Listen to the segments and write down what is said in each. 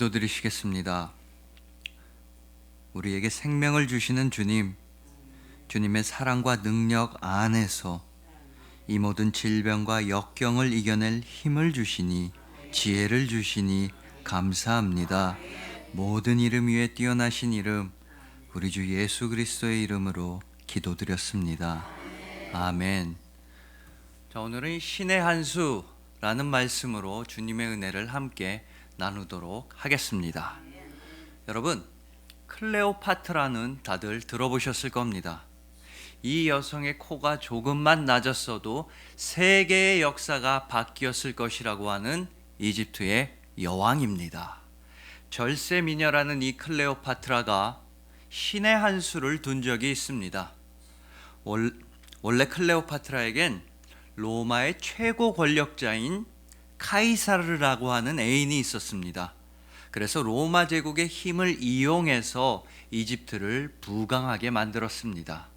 기도드리시겠습니다. 우리에게 생명을 주시는 주님, 주님의 사랑과 능력 안에서 이 모든 질병과 역경을 이겨낼 힘을 주시니, 지혜를 주시니 감사합니다. 모든 이름 위에 뛰어나신 이름, 우리 주 예수 그리스도의 이름으로 기도드렸습니다. 아멘. 자, 오늘은 신의 한 수라는 말씀으로 주님의 은혜를 함께 나누도록 하겠습니다. 여러분, 클레오파트라는 다들 들어보셨을 겁니다. 이 여성의 코가 조금만 낮았어도 세계의 역사가 바뀌었을 것이라고 하는 이집트의 여왕입니다. 절세 미녀라는 이 클레오파트라가 신의 한 수를 둔 적이 있습니다. 원래 클레오파트라에겐 로마의 최고 권력자인 카이사르라고 하는 애인이 있었습니다. 그래서 로마 제국의 힘을 이용해서 이집트를 부강하게 만들었습니다.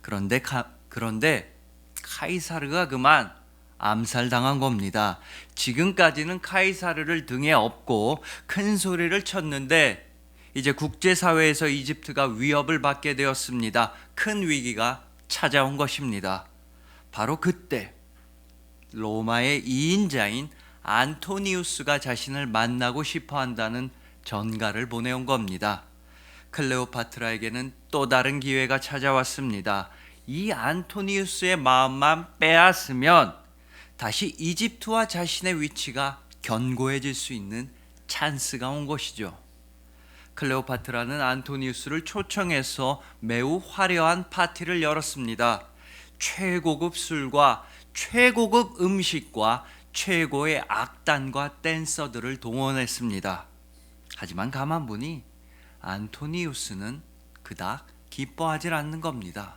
그런데 카이사르가 그만 암살당한 겁니다. 지금까지는 카이사르를 등에 업고 큰 소리를 쳤는데 이제 국제사회에서 이집트가 위협을 받게 되었습니다. 큰 위기가 찾아온 것입니다. 바로 그때 로마의 2인자인 안토니우스가 자신을 만나고 싶어 한다는 전가를 보내온 겁니다. 클레오파트라에게는 또 다른 기회가 찾아왔습니다. 이 안토니우스의 마음만 빼앗으면 다시 이집트와 자신의 위치가 견고해질 수 있는 찬스가 온 것이죠. 클레오파트라는 안토니우스를 초청해서 매우 화려한 파티를 열었습니다. 최고급 술과 최고급 음식과 최고의 악단과 댄서들을 동원했습니다. 하지만 가만 보니 안토니우스는 그닥 기뻐하지 않는 겁니다.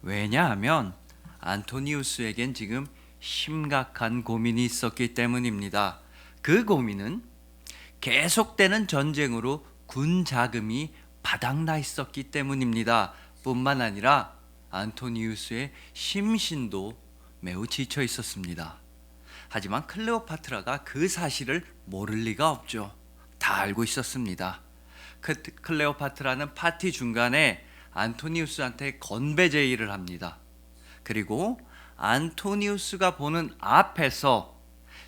왜냐하면 안토니우스에겐 지금 심각한 고민이 있었기 때문입니다. 그 고민은 계속되는 전쟁으로 군 자금이 바닥나 있었기 때문입니다. 뿐만 아니라 안토니우스의 심신도 매우 지쳐 있었습니다. 하지만 클레오파트라가 그 사실을 모를 리가 없죠. 다 알고 있었습니다. 클레오파트라는 파티 중간에 안토니우스한테 건배 제의를 합니다. 그리고 안토니우스가 보는 앞에서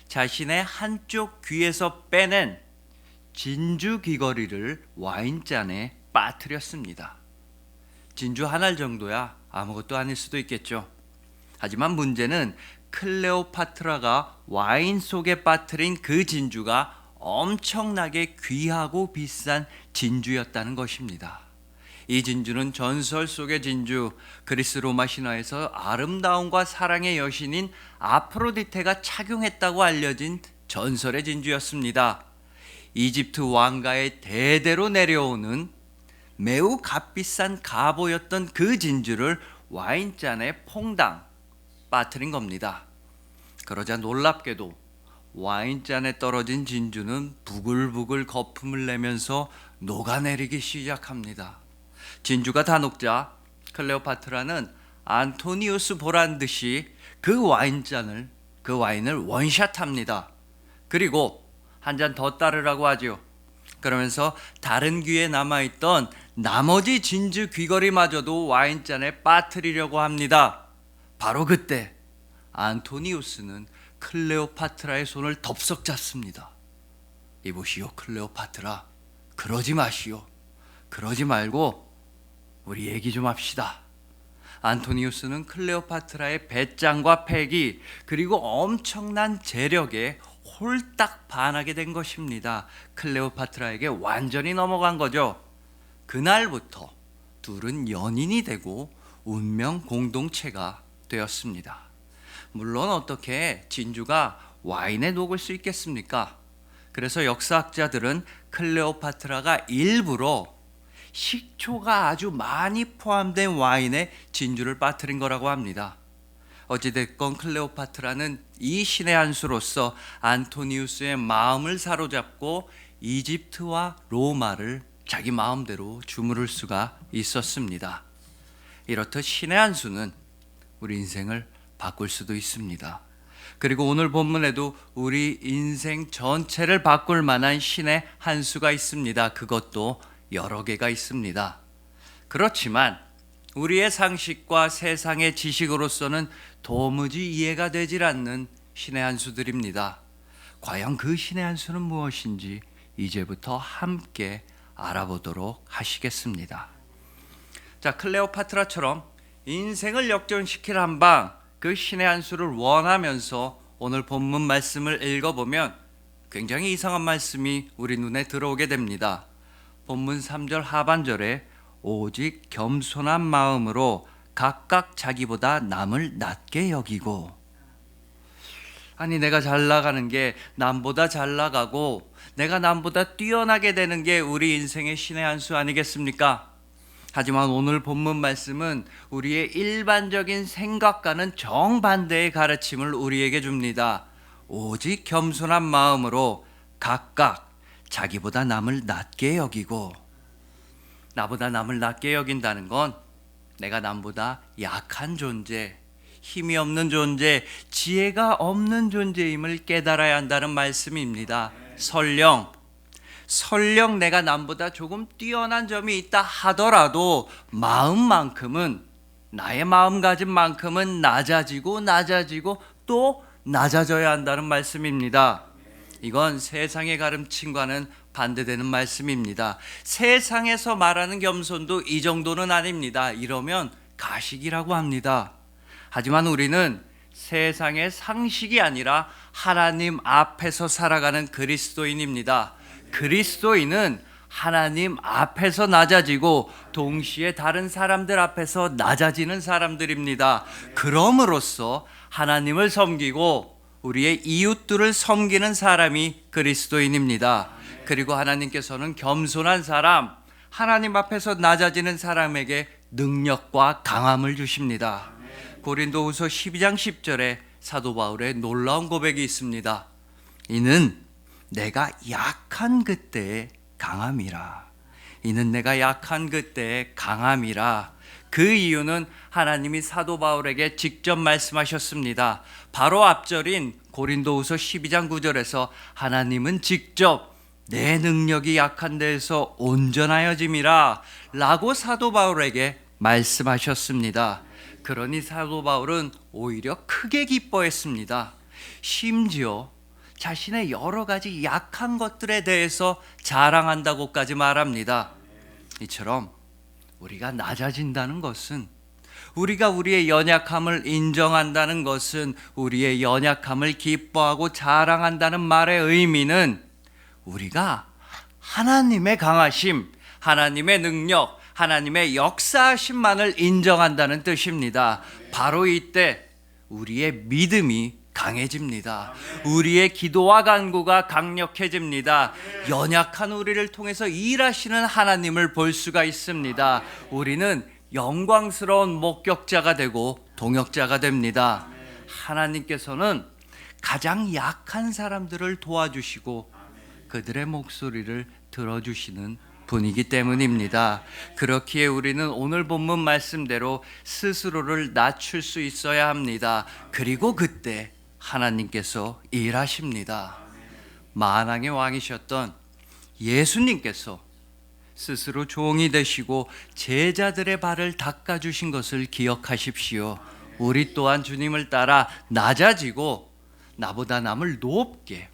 자신의 한쪽 귀에서 빼낸 진주 귀걸이를 와인잔에 빠뜨렸습니다. 진주 한 알 정도야 아무것도 아닐 수도 있겠죠. 하지만 문제는 클레오파트라가 와인 속에 빠뜨린 그 진주가 엄청나게 귀하고 비싼 진주였다는 것입니다. 이 진주는 전설 속의 진주, 그리스 로마 신화에서 아름다움과 사랑의 여신인 아프로디테가 착용했다고 알려진 전설의 진주였습니다. 이집트 왕가의 대대로 내려오는 매우 값비싼 갑오였던 그 진주를 와인잔에 퐁당 빠뜨린 겁니다. 그러자 놀랍게도 와인잔에 떨어진 진주는 부글부글 거품을 내면서 녹아내리기 시작합니다. 진주가 다 녹자 클레오파트라는 안토니우스 보란 듯이 그 와인을 원샷합니다. 그리고 한 잔 더 따르라고 하죠. 그러면서 다른 귀에 남아있던 나머지 진주 귀걸이마저도 와인잔에 빠뜨리려고 합니다. 바로 그때 안토니우스는 클레오파트라의 손을 덥석 잡습니다. 이보시오 클레오파트라, 그러지 마시오. 그러지 말고 우리 얘기 좀 합시다. 안토니우스는 클레오파트라의 배짱과 패기 그리고 엄청난 재력에 홀딱 반하게 된 것입니다. 클레오파트라에게 완전히 넘어간 거죠. 그날부터 둘은 연인이 되고 운명 공동체가 되었습니다. 물론 어떻게 진주가 와인에 녹을 수 있겠습니까? 그래서 역사학자들은 클레오파트라가 일부러 식초가 아주 많이 포함된 와인에 진주를 빠뜨린 거라고 합니다. 어찌됐건 클레오파트라는 이 신의 한 수로서 안토니우스의 마음을 사로잡고 이집트와 로마를 자기 마음대로 주무를 수가 있었습니다. 이렇듯 신의 한 수는 우리 인생을 바꿀 수도 있습니다. 그리고 오늘 본문에도 우리 인생 전체를 바꿀 만한 신의 한 수가 있습니다. 그것도 여러 개가 있습니다. 그렇지만 우리의 상식과 세상의 지식으로서는 도무지 이해가 되질 않는 신의 한 수들입니다. 과연 그 신의 한 수는 무엇인지 이제부터 함께 알아보도록 하시겠습니다. 자, 클레오파트라처럼 인생을 역전시킬 한방 그 신의 한 수를 원하면서 오늘 본문 말씀을 읽어보면 굉장히 이상한 말씀이 우리 눈에 들어오게 됩니다. 본문 3절 하반절에 오직 겸손한 마음으로 각각 자기보다 남을 낮게 여기고, 아니 내가 잘 나가는 게 남보다 잘 나가고 내가 남보다 뛰어나게 되는 게 우리 인생의 신의 한 수 아니겠습니까? 하지만 오늘 본문 말씀은 우리의 일반적인 생각과는 정반대의 가르침을 우리에게 줍니다. 오직 겸손한 마음으로 각각 자기보다 남을 낮게 여기고, 나보다 남을 낮게 여긴다는 건 내가 남보다 약한 존재, 힘이 없는 존재, 지혜가 없는 존재임을 깨달아야 한다는 말씀입니다. 설령 내가 남보다 조금 뛰어난 점이 있다 하더라도 마음만큼은, 나의 마음가짐만큼은 낮아지고 또 낮아져야 한다는 말씀입니다. 이건 세상의 가르침과는 반대되는 말씀입니다. 세상에서 말하는 겸손도 이 정도는 아닙니다. 이러면 가식이라고 합니다. 하지만 우리는 세상의 상식이 아니라 하나님 앞에서 살아가는 그리스도인입니다. 그리스도인은 하나님 앞에서 낮아지고 동시에 다른 사람들 앞에서 낮아지는 사람들입니다. 그럼으로써 하나님을 섬기고 우리의 이웃들을 섬기는 사람이 그리스도인입니다. 그리고 하나님께서는 겸손한 사람, 하나님 앞에서 낮아지는 사람에게 능력과 강함을 주십니다. 고린도후서 12장 10절에 사도 바울의 놀라운 고백이 있습니다. 이는 내가 약한 그때의 강함이라. 이는 내가 약한 그때의 강함이라. 그 이유는 하나님이 사도 바울에게 직접 말씀하셨습니다. 바로 앞절인 고린도후서 12장 9절에서 하나님은 직접 내 능력이 약한 데에서 온전하여짐이라 라고 사도 바울에게 말씀하셨습니다. 그러니 사도 바울은 오히려 크게 기뻐했습니다. 심지어 자신의 여러 가지 약한 것들에 대해서 자랑한다고까지 말합니다. 이처럼 우리가 낮아진다는 것은, 우리가 우리의 연약함을 인정한다는 것은, 우리의 연약함을 기뻐하고 자랑한다는 말의 의미는 우리가 하나님의 강하심, 하나님의 능력, 하나님의 역사하심만을 인정한다는 뜻입니다. 바로 이때 우리의 믿음이 강해집니다. 우리의 기도와 간구가 강력해집니다. 연약한 우리를 통해서 일하시는 하나님을 볼 수가 있습니다. 우리는 영광스러운 목격자가 되고 동역자가 됩니다. 하나님께서는 가장 약한 사람들을 도와주시고 그들의 목소리를 들어주시는 분이기 때문입니다. 그렇기에 우리는 오늘 본문 말씀대로 스스로를 낮출 수 있어야 합니다. 그리고 그때 하나님께서 일하십니다. 만왕의 왕이셨던 예수님께서 스스로 종이 되시고 제자들의 발을 닦아주신 것을 기억하십시오. 우리 또한 주님을 따라 낮아지고 나보다 남을 높게,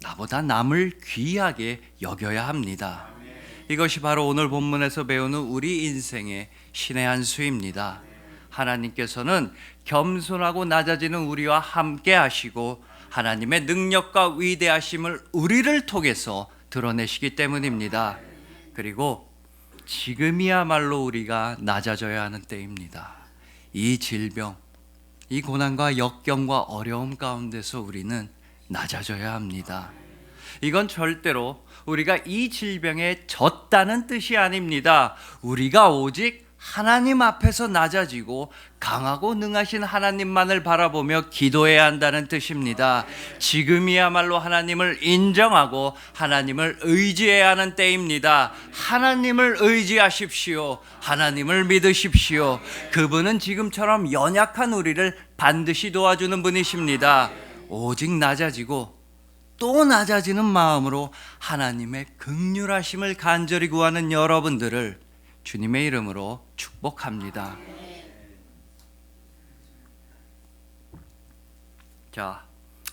나보다 남을 귀하게 여겨야 합니다. 이것이 바로 오늘 본문에서 배우는 우리 인생의 신의 한 수입니다. 하나님께서는 겸손하고 낮아지는 우리와 함께 하시고 하나님의 능력과 위대하심을 우리를 통해서 드러내시기 때문입니다. 그리고 지금이야말로 우리가 낮아져야 하는 때입니다. 이 질병, 이 고난과 역경과 어려움 가운데서 우리는 낮아져야 합니다. 이건 절대로 우리가 이 질병에 졌다는 뜻이 아닙니다. 우리가 오직 하나님 앞에서 낮아지고 강하고 능하신 하나님만을 바라보며 기도해야 한다는 뜻입니다. 지금이야말로 하나님을 인정하고 하나님을 의지해야 하는 때입니다. 하나님을 의지하십시오. 하나님을 믿으십시오. 그분은 지금처럼 연약한 우리를 반드시 도와주는 분이십니다. 오직 낮아지고 또 낮아지는 마음으로 하나님의 긍휼하심을 간절히 구하는 여러분들을 주님의 이름으로 축복합니다. 자,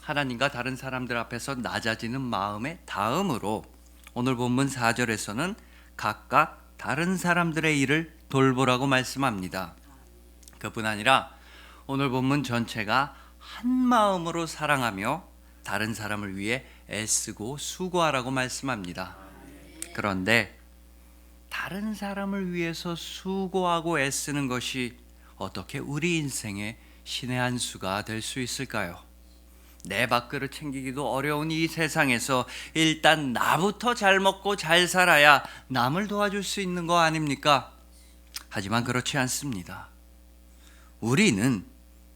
하나님과 다른 사람들 앞에서 낮아지는 마음의 다음으로 오늘 본문 4절에서는 각각 다른 사람들의 일을 돌보라고 말씀합니다. 그뿐 아니라 오늘 본문 전체가 한 마음으로 사랑하며 다른 사람을 위해 애쓰고 수고하라고 말씀합니다. 그런데 다른 사람을 위해서 수고하고 애쓰는 것이 어떻게 우리 인생의 신의 한 수가 될 수 있을까요? 내 밥그릇 챙기기도 어려운 이 세상에서 일단 나부터 잘 먹고 잘 살아야 남을 도와줄 수 있는 거 아닙니까? 하지만 그렇지 않습니다. 우리는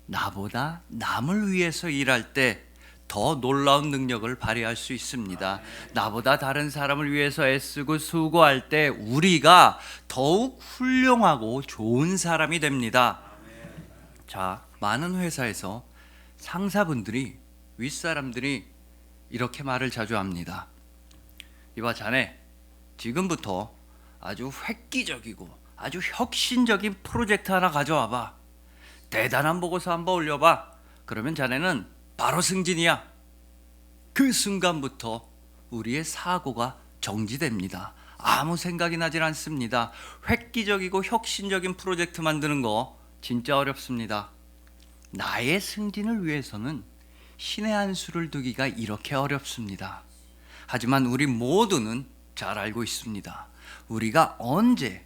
나보다 남을 위해서 일할 때 더 놀라운 능력을 발휘할 수 있습니다. 나보다 다른 사람을 위해서 애쓰고 수고할 때 우리가 더욱 훌륭하고 좋은 사람이 됩니다. 자, 많은 회사에서 상사분들이 윗사람들이 이렇게 말을 자주 합니다. 이봐 자네, 지금부터 아주 획기적이고 아주 혁신적인 프로젝트 하나 가져와봐. 대단한 보고서 한번 올려봐. 그러면 자네는 바로 승진이야. 그 순간부터 우리의 사고가 정지됩니다. 아무 생각이 나질 않습니다. 획기적이고 혁신적인 프로젝트 만드는 거 진짜 어렵습니다. 나의 승진을 위해서는 신의 한 수를 두기가 이렇게 어렵습니다. 하지만 우리 모두는 잘 알고 있습니다. 우리가 언제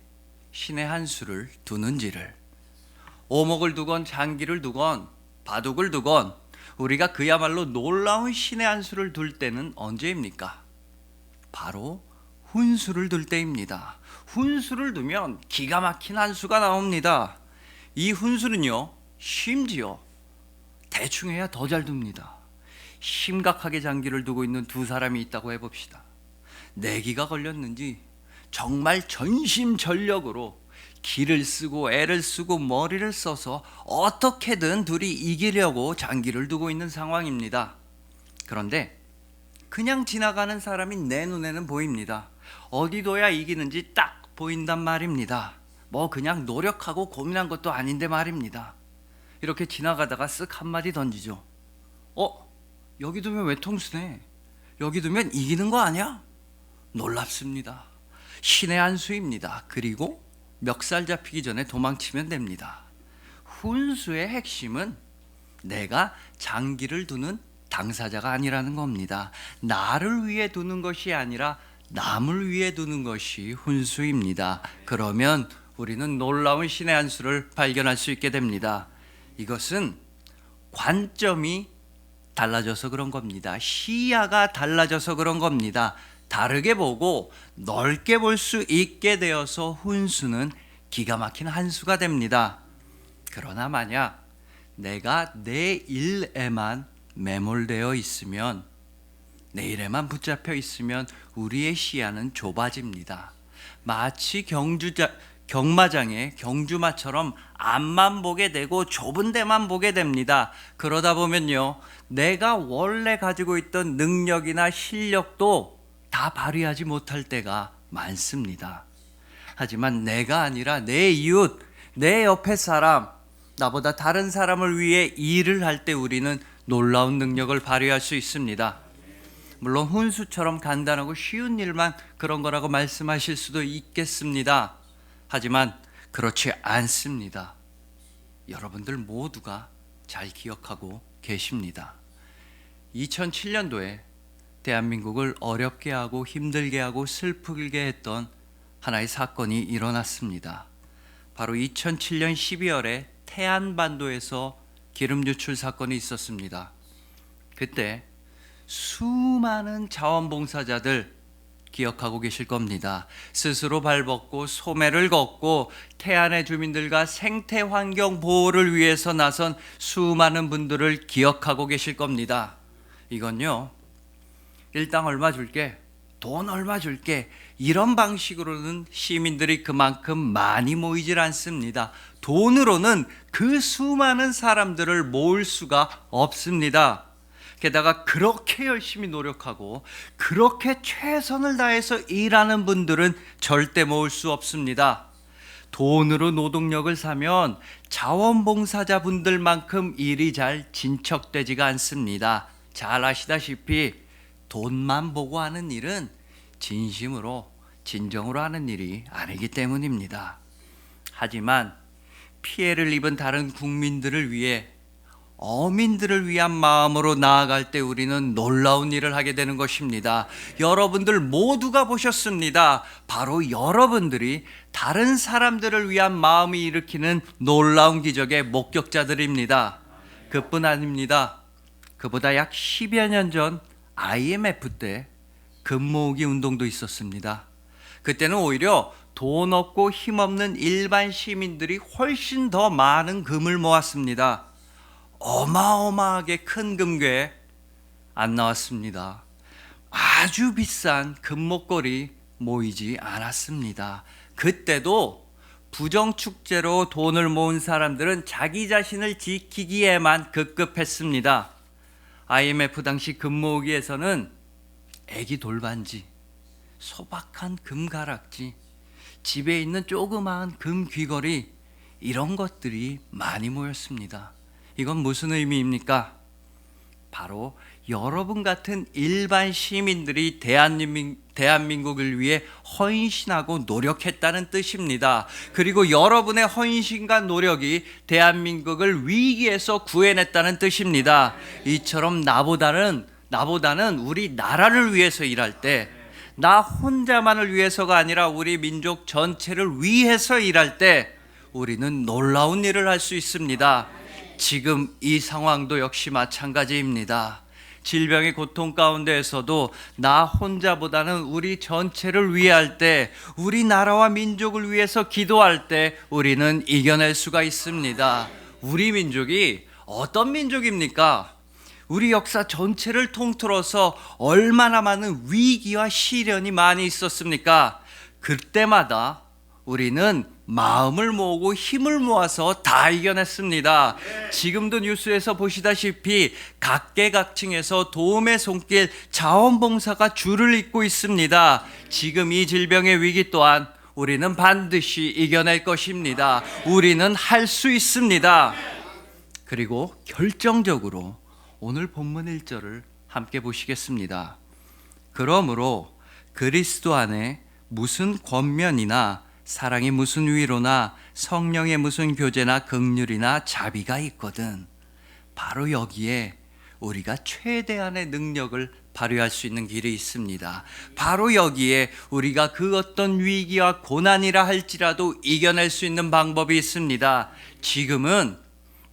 신의 한 수를 두는지를. 오목을 두건 장기를 두건 바둑을 두건 우리가 그야말로 놀라운 신의 한 수를 둘 때는 언제입니까? 바로 훈수를 둘 때입니다. 훈수를 두면 기가 막힌 한 수가 나옵니다. 이 훈수는요, 심지어 대충 해야 더 잘 둡니다. 심각하게 장기를 두고 있는 두 사람이 있다고 해봅시다. 내기가 걸렸는지 정말 전심전력으로 기를 쓰고 애를 쓰고 머리를 써서 어떻게든 둘이 이기려고 장기를 두고 있는 상황입니다. 그런데 그냥 지나가는 사람이 내 눈에는 보입니다. 어디 둬야 이기는지 딱 보인단 말입니다. 뭐 그냥 노력하고 고민한 것도 아닌데 말입니다. 이렇게 지나가다가 쓱 한마디 던지죠. 여기 두면 외통수네. 여기 두면 이기는 거 아니야? 놀랍습니다. 신의 한 수입니다. 그리고 멱살 잡히기 전에 도망치면 됩니다. 훈수의 핵심은 내가 장기를 두는 당사자가 아니라는 겁니다. 나를 위해 두는 것이 아니라 남을 위해 두는 것이 훈수입니다. 그러면 우리는 놀라운 신의 한 수를 발견할 수 있게 됩니다. 이것은 관점이 달라져서 그런 겁니다. 시야가 달라져서 그런 겁니다. 다르게 보고 넓게 볼 수 있게 되어서 훈수는 기가 막힌 한 수가 됩니다. 그러나 만약 내가 내 일에만 매몰되어 있으면, 내 일에만 붙잡혀 있으면 우리의 시야는 좁아집니다. 마치 경마장의 경주마처럼 앞만 보게 되고 좁은 데만 보게 됩니다. 그러다 보면요, 내가 원래 가지고 있던 능력이나 실력도 다 발휘하지 못할 때가 많습니다. 하지만 내가 아니라 내 이웃, 내 옆에 사람, 나보다 다른 사람을 위해 일을 할 때 우리는 놀라운 능력을 발휘할 수 있습니다. 물론 훈수처럼 간단하고 쉬운 일만 그런 거라고 말씀하실 수도 있겠습니다. 하지만 그렇지 않습니다. 여러분들 모두가 잘 기억하고 계십니다. 2007년도에 대한민국을 어렵게 하고 힘들게 하고 슬프게 했던 하나의 사건이 일어났습니다. 바로 2007년 12월에 태안반도에서 기름 유출 사건이 있었습니다. 그때 수많은 자원봉사자들 기억하고 계실 겁니다. 스스로 발벗고 소매를 걷고 태안의 주민들과 생태 환경 보호를 위해서 나선 수많은 분들을 기억하고 계실 겁니다. 이건요, 일당 얼마 줄게, 돈 얼마 줄게, 이런 방식으로는 시민들이 그만큼 많이 모이질 않습니다. 돈으로는 그 수많은 사람들을 모을 수가 없습니다. 게다가 그렇게 열심히 노력하고 그렇게 최선을 다해서 일하는 분들은 절대 모을 수 없습니다. 돈으로 노동력을 사면 자원봉사자분들만큼 일이 잘 진척되지가 않습니다. 잘 아시다시피 돈만 보고 하는 일은 진심으로 진정으로 하는 일이 아니기 때문입니다. 하지만 피해를 입은 다른 국민들을 위해 어민들을 위한 마음으로 나아갈 때 우리는 놀라운 일을 하게 되는 것입니다. 여러분들 모두가 보셨습니다. 바로 여러분들이 다른 사람들을 위한 마음을 일으키는 놀라운 기적의 목격자들입니다. 그뿐 아닙니다. 그보다 약 10여 년 전 IMF 때 금 모으기 운동도 있었습니다. 그때는 오히려 돈 없고 힘없는 일반 시민들이 훨씬 더 많은 금을 모았습니다. 어마어마하게 큰 금괴 안 나왔습니다. 아주 비싼 금목걸이 모이지 않았습니다. 그때도 부정축제로 돈을 모은 사람들은 자기 자신을 지키기에만 급급했습니다. IMF 당시 금 모으기에서는 애기 돌반지, 소박한 금가락지, 집에 있는 조그마한 금 귀걸이, 이런 것들이 많이 모였습니다. 이건 무슨 의미입니까? 바로 여러분 같은 일반 시민들이 대한민국을 위해 헌신하고 노력했다는 뜻입니다. 그리고 여러분의 헌신과 노력이 대한민국을 위기에서 구해냈다는 뜻입니다. 이처럼 나보다는 우리 나라를 위해서 일할 때, 나 혼자만을 위해서가 아니라 우리 민족 전체를 위해서 일할 때 우리는 놀라운 일을 할 수 있습니다. 지금 이 상황도 역시 마찬가지입니다. 질병의 고통 가운데에서도 나 혼자보다는 우리 전체를 위해 할 때, 우리 나라와 민족을 위해서 기도할 때 우리는 이겨낼 수가 있습니다. 우리 민족이 어떤 민족입니까? 우리 역사 전체를 통틀어서 얼마나 많은 위기와 시련이 많이 있었습니까? 그때마다 우리는 마음을 모으고 힘을 모아서 다 이겨냈습니다. 지금도 뉴스에서 보시다시피 각계각층에서 도움의 손길, 자원봉사가 줄을 잇고 있습니다. 지금 이 질병의 위기 또한 우리는 반드시 이겨낼 것입니다. 우리는 할 수 있습니다. 그리고 결정적으로 오늘 본문 1절을 함께 보시겠습니다. 그러므로 그리스도 안에 무슨 권면이나 사랑의 무슨 위로나 성령의 무슨 교제나 긍휼이나 자비가 있거든. 바로 여기에 우리가 최대한의 능력을 발휘할 수 있는 길이 있습니다. 바로 여기에 우리가 그 어떤 위기와 고난이라 할지라도 이겨낼 수 있는 방법이 있습니다.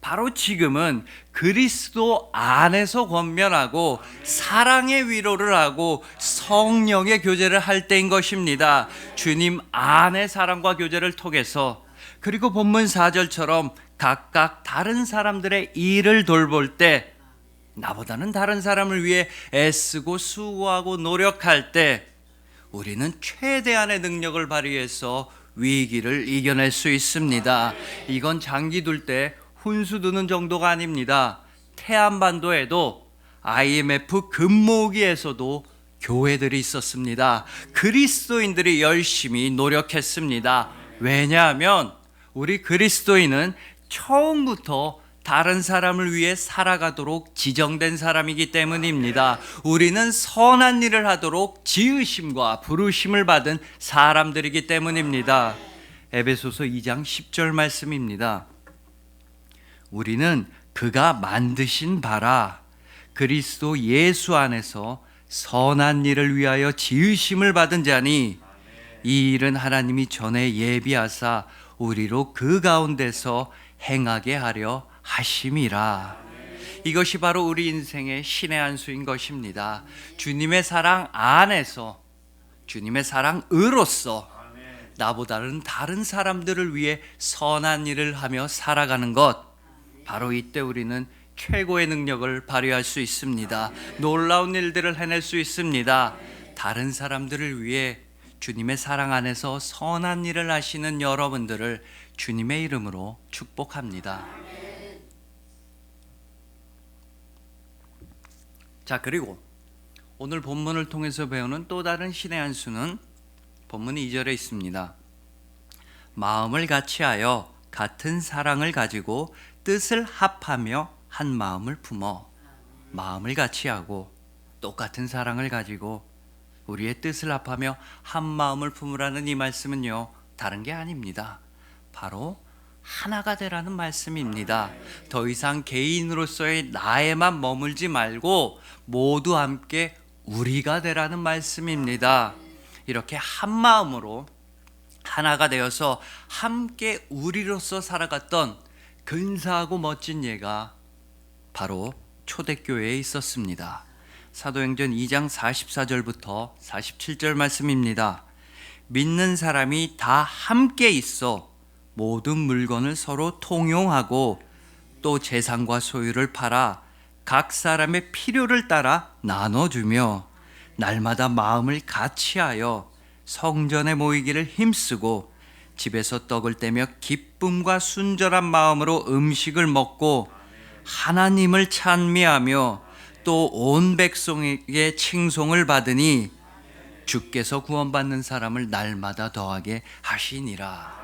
바로 지금은 그리스도 안에서 권면하고 사랑의 위로를 하고 성령의 교제를 할 때인 것입니다. 주님 안의 사랑과 교제를 통해서, 그리고 본문 4절처럼 각각 다른 사람들의 일을 돌볼 때, 나보다는 다른 사람을 위해 애쓰고 수고하고 노력할 때 우리는 최대한의 능력을 발휘해서 위기를 이겨낼 수 있습니다. 이건 장기 둘 때 훈수 두는 정도가 아닙니다. 태안반도에도 IMF 금모으기에서도 교회들이 있었습니다. 그리스도인들이 열심히 노력했습니다. 왜냐하면 우리 그리스도인은 처음부터 다른 사람을 위해 살아가도록 지정된 사람이기 때문입니다. 우리는 선한 일을 하도록 지으심과 부르심을 받은 사람들이기 때문입니다. 에베소서 2장 10절 말씀입니다. 우리는 그가 만드신 바라 그리스도 예수 안에서 선한 일을 위하여 지으심을 받은 자니, 이 일은 하나님이 전에 예비하사 우리로 그 가운데서 행하게 하려 하심이라. 이것이 바로 우리 인생의 신의 한 수인 것입니다. 주님의 사랑 안에서, 주님의 사랑으로서 나보다는 다른 사람들을 위해 선한 일을 하며 살아가는 것, 바로 이때 우리는 최고의 능력을 발휘할 수 있습니다. 놀라운 일들을 해낼 수 있습니다. 다른 사람들을 위해 주님의 사랑 안에서 선한 일을 하시는 여러분들을 주님의 이름으로 축복합니다. 자, 그리고 오늘 본문을 통해서 배우는 또 다른 신의 한 수는 본문 2절에 있습니다. 마음을 같이하여 같은 사랑을 가지고 뜻을 합하며 한 마음을 품어. 마음을 같이하고 똑같은 사랑을 가지고 우리의 뜻을 합하며 한 마음을 품으라는 이 말씀은요, 다른 게 아닙니다. 바로 하나가 되라는 말씀입니다. 더 이상 개인으로서의 나에만 머물지 말고 모두 함께 우리가 되라는 말씀입니다. 이렇게 한 마음으로 하나가 되어서 함께 우리로서 살아갔던 근사하고 멋진 예가 바로 초대교회에 있었습니다. 사도행전 2장 44절부터 47절 말씀입니다. 믿는 사람이 다 함께 있어 모든 물건을 서로 통용하고 또 재산과 소유를 팔아 각 사람의 필요를 따라 나눠주며 날마다 마음을 같이하여 성전에 모이기를 힘쓰고 집에서 떡을 떼며 기쁨과 순전한 마음으로 음식을 먹고 하나님을 찬미하며 또 온 백성에게 칭송을 받으니 주께서 구원받는 사람을 날마다 더하게 하시니라.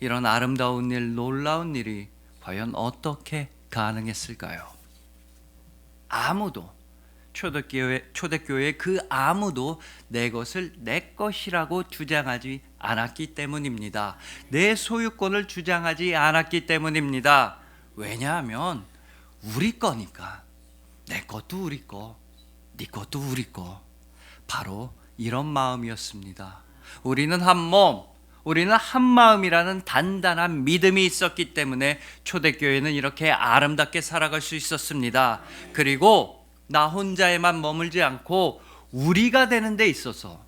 이런 아름다운 일, 놀라운 일이 과연 어떻게 가능했을까요? 아무도 초대교회 그 아무도 내 것을 내 것이라고 주장하지 않았기 때문입니다. 내 소유권을 주장하지 않았기 때문입니다. 왜냐하면 우리 거니까. 내 것도 우리 거, 네 것도 우리 거. 바로 이런 마음이었습니다. 우리는 한 몸, 우리는 한 마음이라는 단단한 믿음이 있었기 때문에 초대교회는 이렇게 아름답게 살아갈 수 있었습니다. 그리고 나 혼자에만 머물지 않고 우리가 되는 데 있어서,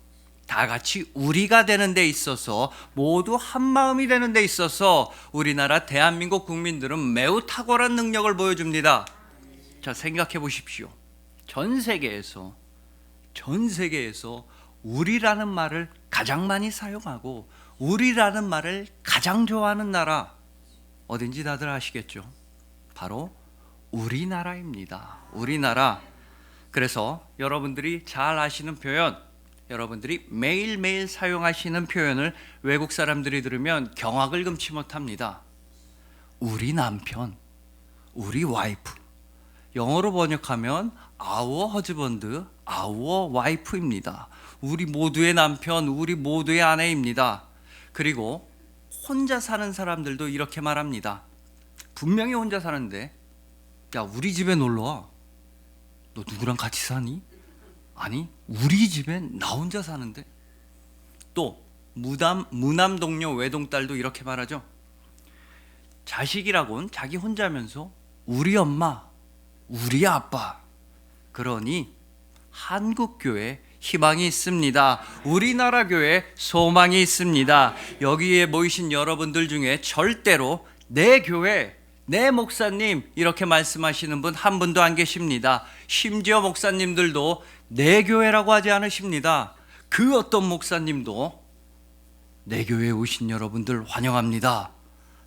다 같이 우리가 되는 데 있어서, 모두 한 마음이 되는 데 있어서 우리나라 대한민국 국민들은 매우 탁월한 능력을 보여줍니다. 자, 생각해 보십시오. 전 세계에서 우리라는 말을 가장 많이 사용하고 우리라는 말을 가장 좋아하는 나라 어딘지 다들 아시겠죠? 바로 우리나라입니다. 우리나라. 그래서 여러분들이 잘 아시는 표현, 여러분들이 매일매일 사용하시는 표현을 외국 사람들이 들으면 경악을 금치 못합니다. 우리 남편, 우리 와이프. 영어로 번역하면 our husband, our wife입니다. 우리 모두의 남편, 우리 모두의 아내입니다. 그리고 혼자 사는 사람들도 이렇게 말합니다. 분명히 혼자 사는데, 야, 우리 집에 놀러 와. 너 누구랑 같이 사니? 아니, 우리 집엔 나 혼자 사는데. 또 무남 동료 외동딸도 이렇게 말하죠. 자식이라곤 자기 혼자면서 우리 엄마, 우리 아빠. 그러니 한국 교회 희망이 있습니다. 우리나라 교회 소망이 있습니다. 여기에 모이신 여러분들 중에 절대로 내 교회, 내 목사님 이렇게 말씀하시는 분 한 분도 안 계십니다. 심지어 목사님들도 내 교회라고 하지 않으십니다. 그 어떤 목사님도 내 교회에 오신 여러분들 환영합니다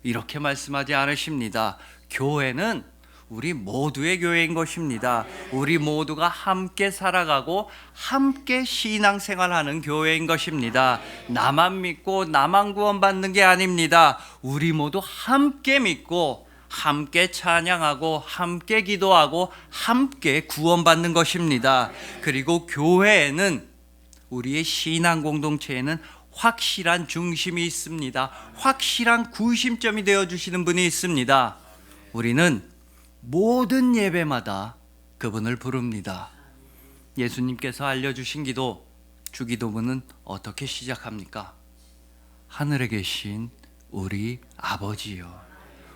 이렇게 말씀하지 않으십니다. 교회는 우리 모두의 교회인 것입니다. 우리 모두가 함께 살아가고 함께 신앙생활하는 교회인 것입니다. 나만 믿고 나만 구원받는 게 아닙니다. 우리 모두 함께 믿고 함께 찬양하고 함께 기도하고 함께 구원받는 것입니다. 그리고 교회에는, 우리의 신앙 공동체에는 확실한 중심이 있습니다. 확실한 구심점이 되어주시는 분이 있습니다. 우리는 모든 예배마다 그분을 부릅니다. 예수님께서 알려주신 기도, 주기도문은 어떻게 시작합니까? 하늘에 계신 우리 아버지요,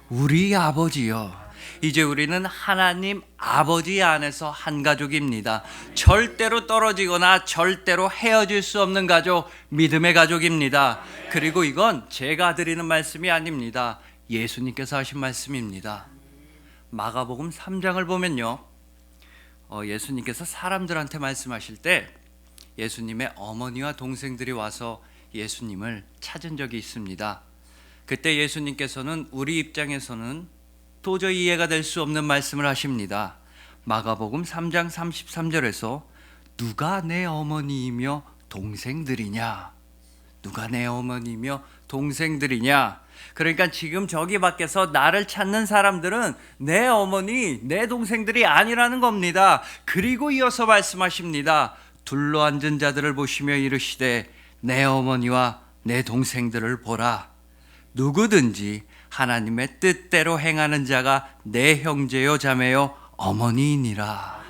우리 아버지요. 이제 우리는 하나님 아버지 안에서 한 가족입니다. 절대로 떨어지거나 절대로 헤어질 수 없는 가족, 믿음의 가족입니다. 그리고 이건 제가 드리는 말씀이 아닙니다. 예수님께서 하신 말씀입니다. 마가복음 3장을 보면요, 예수님께서 사람들한테 말씀하실 때 예수님의 어머니와 동생들이 와서 예수님을 찾은 적이 있습니다. 그때 예수님께서는 우리 입장에서는 도저히 이해가 될 수 없는 말씀을 하십니다. 마가복음 3장 33절에서 누가 내 어머니이며 동생들이냐? 누가 내 어머니며 동생들이냐? 그러니까 지금 저기 밖에서 나를 찾는 사람들은 내 어머니, 내 동생들이 아니라는 겁니다. 그리고 이어서 말씀하십니다. 둘러앉은 자들을 보시며 이르시되 내 어머니와 내 동생들을 보라. 누구든지 하나님의 뜻대로 행하는 자가 내 형제요 자매요 어머니이니라.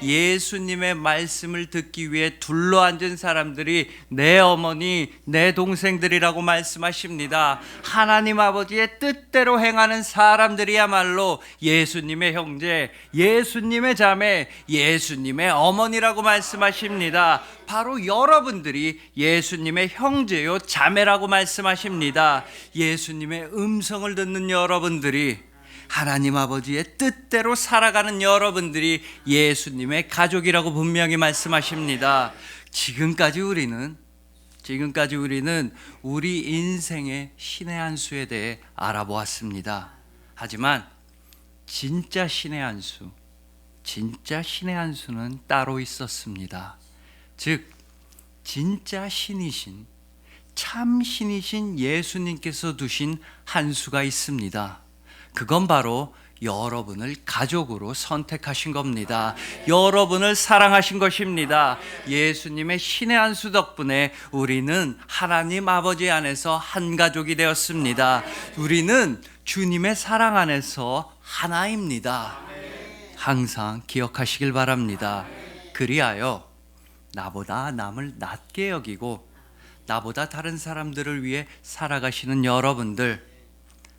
예수님의 말씀을 듣기 위해 둘러앉은 사람들이 내 어머니, 내 동생들이라고 말씀하십니다. 하나님 아버지의 뜻대로 행하는 사람들이야말로 예수님의 형제, 예수님의 자매, 예수님의 어머니라고 말씀하십니다. 바로 여러분들이 예수님의 형제요 자매라고 말씀하십니다. 예수님의 음성을 듣는 여러분들이, 하나님 아버지의 뜻대로 살아가는 여러분들이 예수님의 가족이라고 분명히 말씀하십니다. 지금까지 우리는 우리 인생의 신의 한 수에 대해 알아보았습니다. 하지만 진짜 신의 한 수는 따로 있었습니다. 즉 진짜 신이신, 참 신이신 예수님께서 두신 한 수가 있습니다. 그건 바로 여러분을 가족으로 선택하신 겁니다. 여러분을 사랑하신 것입니다. 예수님의 신의 한 수 덕분에 우리는 하나님 아버지 안에서 한 가족이 되었습니다. 우리는 주님의 사랑 안에서 하나입니다. 항상 기억하시길 바랍니다. 그리하여 나보다 남을 낮게 여기고 나보다 다른 사람들을 위해 살아가시는 여러분들,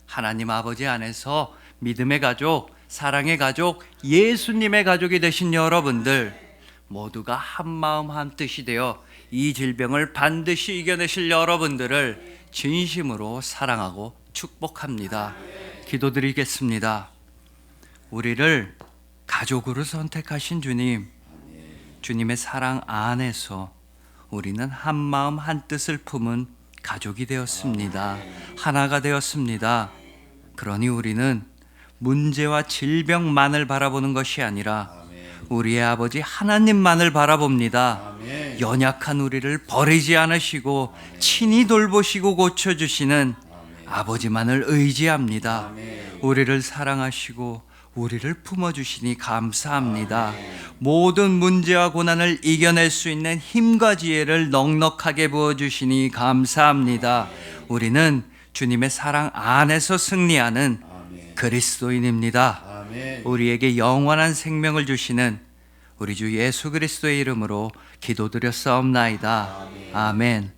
하나님 아버지 안에서 믿음의 가족, 사랑의 가족, 예수님의 가족이 되신 여러분들 모두가 한 마음 한 뜻이 되어 이 질병을 반드시 이겨내실 여러분들을 진심으로 사랑하고 축복합니다. 기도드리겠습니다. 우리를 가족으로 선택하신 주님, 주님의 사랑 안에서 우리는 한 마음 한 뜻을 품은 가족이 되었습니다. 하나가 되었습니다. 그러니 우리는 문제와 질병만을 바라보는 것이 아니라 우리의 아버지 하나님만을 바라봅니다. 연약한 우리를 버리지 않으시고 친히 돌보시고 고쳐주시는 아버지만을 의지합니다. 우리를 사랑하시고 우리를 품어주시니 감사합니다. 모든 문제와 고난을 이겨낼 수 있는 힘과 지혜를 넉넉하게 부어주시니 감사합니다. 우리는 주님의 사랑 안에서 승리하는 그리스도인입니다. 우리에게 영원한 생명을 주시는 우리 주 예수 그리스도의 이름으로 기도드렸사옵나이다. 아멘.